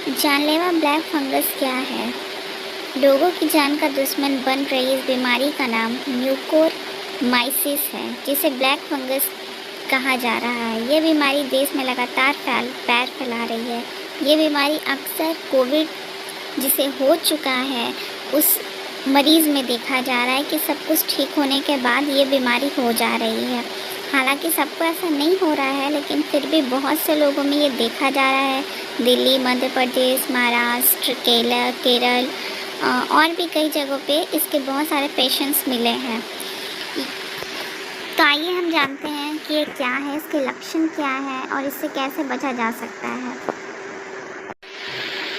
जानलेवा black fungus क्या है? लोगों की जान का दुश्मन बन रही इस बीमारी का नाम म्यूकोरमाइसिस है, जिसे ब्लैक फंगस कहा जा रहा है। यह बीमारी देश में लगातार पैर फैला रही है। ये बीमारी अक्सर कोविड जिसे हो चुका है उस मरीज़ में देखा जा रहा है कि सब कुछ ठीक होने के बाद ये बीमारी हो जा रही है। हालांकि सबको ऐसा नहीं हो रहा है, लेकिन फिर भी बहुत से लोगों में ये देखा जा रहा है। दिल्ली, मध्य प्रदेश, महाराष्ट्र, केरल और भी कई जगहों पे इसके बहुत सारे पेशेंट्स मिले हैं। तो आइए हम जानते हैं कि ये क्या है, इसके लक्षण क्या है और इससे कैसे बचा जा सकता है।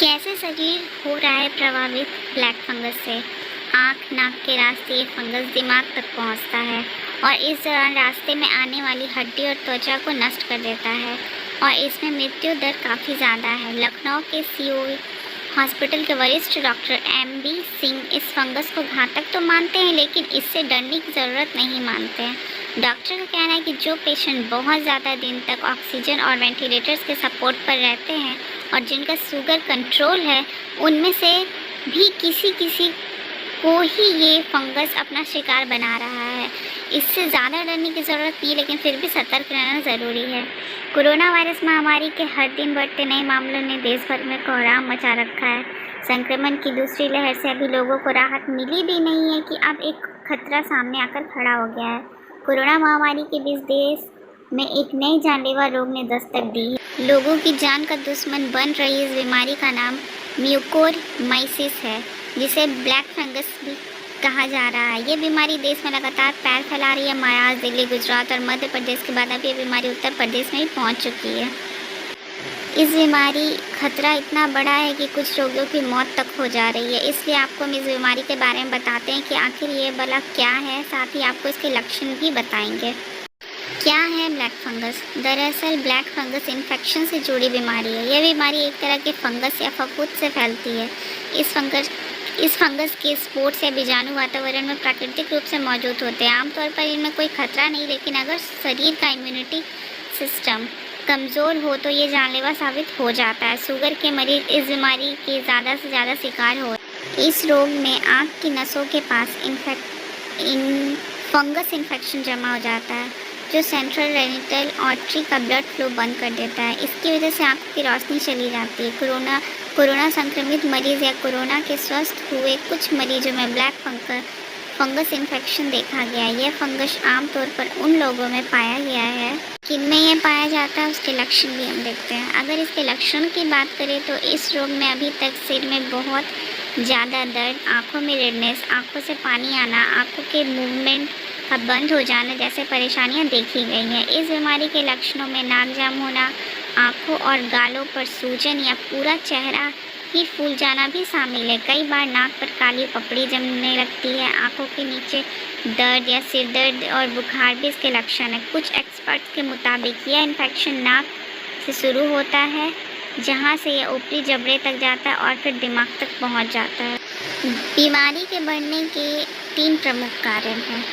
कैसे शरीर हो रहा है प्रभावित ब्लैक फंगस से? आँख, नाक के रास्ते ये फंगस दिमाग तक पहुंचता है और इस दौरान रास्ते में आने वाली हड्डी और त्वचा को नष्ट कर देता है और इसमें मृत्यु दर काफ़ी ज़्यादा है। लखनऊ के सीओई हॉस्पिटल के वरिष्ठ डॉक्टर MB सिंह इस फंगस को घातक तो मानते हैं, लेकिन इससे डरने की ज़रूरत नहीं मानते हैं। डॉक्टर का कहना है कि जो पेशेंट बहुत ज़्यादा दिन तक ऑक्सीजन और वेंटिलेटर्स के सपोर्ट पर रहते हैं और जिनका शुगर कंट्रोल है, उनमें से भी किसी को ही ये फंगस अपना शिकार बना रहा है। इससे ज़्यादा डरने की ज़रूरत नहीं, लेकिन फिर भी सतर्क रहना ज़रूरी है। कोरोना वायरस महामारी के हर दिन बढ़ते नए मामलों ने देश भर में कोहराम मचा रखा है। संक्रमण की दूसरी लहर से अभी लोगों को राहत मिली भी नहीं है कि अब एक खतरा सामने आकर खड़ा हो गया है। कोरोना महामारी के बीच देश में एक नई जानलेवा रोग ने दस्तक दी है। लोगों की जान का दुश्मन बन रही इस बीमारी का नाम म्यूकोरमाइसिस है, जिसे ब्लैक फंगस भी कहा जा रहा है। ये बीमारी देश में लगातार पैर फैला रही है। महाराष्ट्र, दिल्ली, गुजरात और मध्य प्रदेश के बाद अब ये बीमारी उत्तर प्रदेश में भी पहुंच चुकी है। इस बीमारी खतरा इतना बड़ा है कि कुछ रोगियों की मौत तक हो जा रही है। इसलिए आपको हम इस बीमारी के बारे में बताते हैं कि आखिर ये भला क्या है, साथ ही आपको इसके लक्षण भी बताएंगे। क्या है ब्लैक फंगस? दरअसल ब्लैक फंगस इन्फेक्शन से जुड़ी बीमारी है। यह बीमारी एक तरह के फंगस या फफूंद से फैलती है। इस फंगस के स्पोर्स या बीजाणु वातावरण में प्राकृतिक रूप से मौजूद होते हैं। आमतौर पर इनमें कोई खतरा नहीं, लेकिन अगर शरीर का इम्यूनिटी सिस्टम कमज़ोर हो तो ये जानलेवा साबित हो जाता है। शुगर के मरीज इस बीमारी के ज़्यादा से ज़्यादा शिकार हो। इस रोग में आँख की नसों के पास फंगस इन्फेक्शन जमा हो जाता है, जो सेंट्रल रेनिटल आर्टरी का ब्लड फ्लो बंद कर देता है। इसकी वजह से आँख की रोशनी चली जाती है। कोरोना संक्रमित मरीज या कोरोना के स्वस्थ हुए कुछ मरीजों में ब्लैक फंगस इन्फेक्शन देखा गया है। यह फंगस आमतौर पर उन लोगों में पाया गया है किनमें यह पाया जाता है, उसके लक्षण भी हम देखते हैं। अगर इसके लक्षण की बात करें तो इस रोग में अभी तक सिर में बहुत ज़्यादा दर्द, आँखों में रेडनेस, आँखों से पानी आना, आँखों के मूवमेंट का बंद हो जाना जैसे परेशानियां देखी गई हैं। इस बीमारी के लक्षणों में नाक जाम होना, आँखों और गालों पर सूजन या पूरा चेहरा ही फूल जाना भी शामिल है। कई बार नाक पर काली पपड़ी जमने लगती है। आँखों के नीचे दर्द या सिर दर्द और बुखार भी इसके लक्षण है। कुछ एक्सपर्ट्स के मुताबिक यह इन्फेक्शन नाक से शुरू होता है, जहाँ से यह ऊपरी जबड़े तक जाता है और फिर दिमाग तक पहुँच जाता है। बीमारी के बढ़ने के 3 प्रमुख कारण हैं।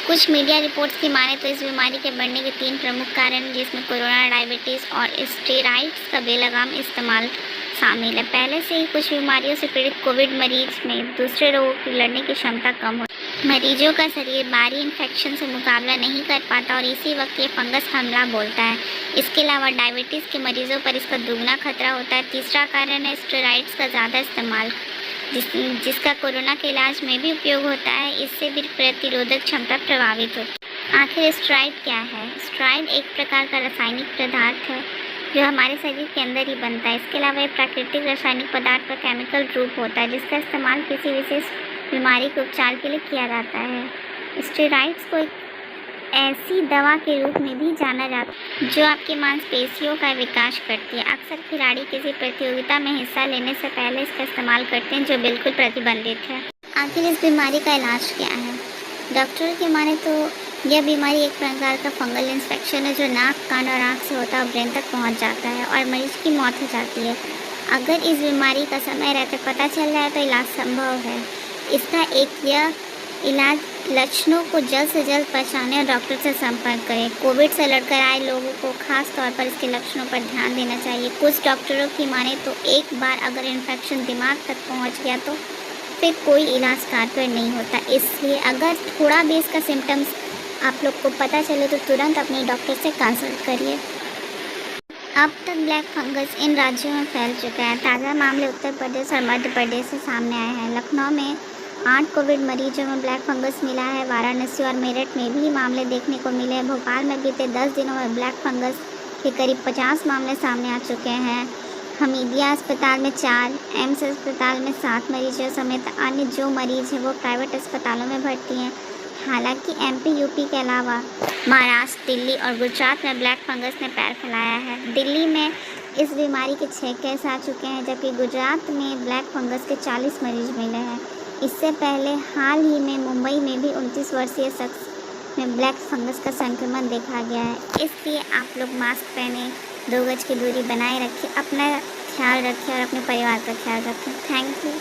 कुछ मीडिया रिपोर्ट्स की माने तो इस बीमारी के बढ़ने के 3 प्रमुख कारण, जिसमें कोरोना, डायबिटीज़ और स्टेरॉइड्स का बेलगाम इस्तेमाल शामिल है। पहले से ही कुछ बीमारियों से पीड़ित कोविड मरीज में दूसरे रोगों की लड़ने की क्षमता कम हो। मरीजों का शरीर बाहरी इन्फेक्शन से मुकाबला नहीं कर पाता और इसी वक्त ये फंगस हमला बोलता है। इसके अलावा डायबिटीज़ के मरीजों पर इसका दुगना खतरा होता है। तीसरा कारण है स्टेरॉइड्स का ज़्यादा इस्तेमाल, जिसका कोरोना के इलाज में भी उपयोग होता है। इससे भी प्रतिरोधक क्षमता प्रभावित होती है। आखिर स्टेरॉइड क्या है? स्टेरॉइड एक प्रकार का रासायनिक पदार्थ है जो हमारे शरीर के अंदर ही बनता है। इसके अलावा एक प्राकृतिक रासायनिक पदार्थ का केमिकल रूप होता है, जिसका इस्तेमाल किसी विशेष बीमारी के उपचार के लिए किया जाता है। स्टेरॉइड्स को एक ऐसी दवा के रूप में भी जाना जाता है जो आपकी मांसपेशियों का विकास करती है। अक्सर खिलाड़ी किसी प्रतियोगिता में हिस्सा लेने से पहले इसका इस्तेमाल करते हैं, जो बिल्कुल प्रतिबंधित है। आखिर इस बीमारी का इलाज क्या है? डॉक्टर के माने तो यह बीमारी एक प्रकार का फंगल इन्फेक्शन है जो नाक, कान और आँख से होता है ब्रेन तक पहुँच जाता है और मरीज की मौत हो जाती है। अगर इस बीमारी का समय रहते पता चल जाए तो इलाज संभव है। इसका एक यह इलाज लक्षणों को जल्द से जल्द पहचानें और डॉक्टर से संपर्क करें। कोविड से लड़कर आए लोगों को खास तौर पर इसके लक्षणों पर ध्यान देना चाहिए। कुछ डॉक्टरों की माने तो एक बार अगर इन्फेक्शन दिमाग तक पहुंच गया तो फिर कोई इलाज कारगर नहीं होता। इसलिए अगर थोड़ा भी इसका सिम्टम्स आप लोग को पता चले तो तुरंत अपने डॉक्टर से कंसल्ट करिए। अब तक ब्लैक फंगस इन राज्यों में फैल चुका है। ताज़ा मामले उत्तर प्रदेश और मध्य प्रदेश से सामने आए हैं। लखनऊ में 8 कोविड मरीजों में ब्लैक फंगस मिला है। वाराणसी और मेरठ में भी मामले देखने को मिले हैं। भोपाल में बीते 10 दिनों में ब्लैक फंगस के करीब 50 मामले सामने आ चुके हैं। हमीदिया अस्पताल में 4, एम्स अस्पताल में 7 मरीजों समेत अन्य जो मरीज हैं वो प्राइवेट अस्पतालों में भर्ती हैं। हालांकि एमपी, यूपी के अलावा महाराष्ट्र, दिल्ली और गुजरात में ब्लैक फंगस ने पैर फैलाया है। दिल्ली में इस बीमारी के 6 केस आ चुके हैं, जबकि गुजरात में ब्लैक फंगस के 40 मरीज मिले हैं। इससे पहले हाल ही में मुंबई में भी 29 वर्षीय शख्स में ब्लैक फंगस का संक्रमण देखा गया है। इसलिए आप लोग मास्क पहने, 2 गज की दूरी बनाए रखें, अपना ख्याल रखें और अपने परिवार का ख्याल रखें। Thank you.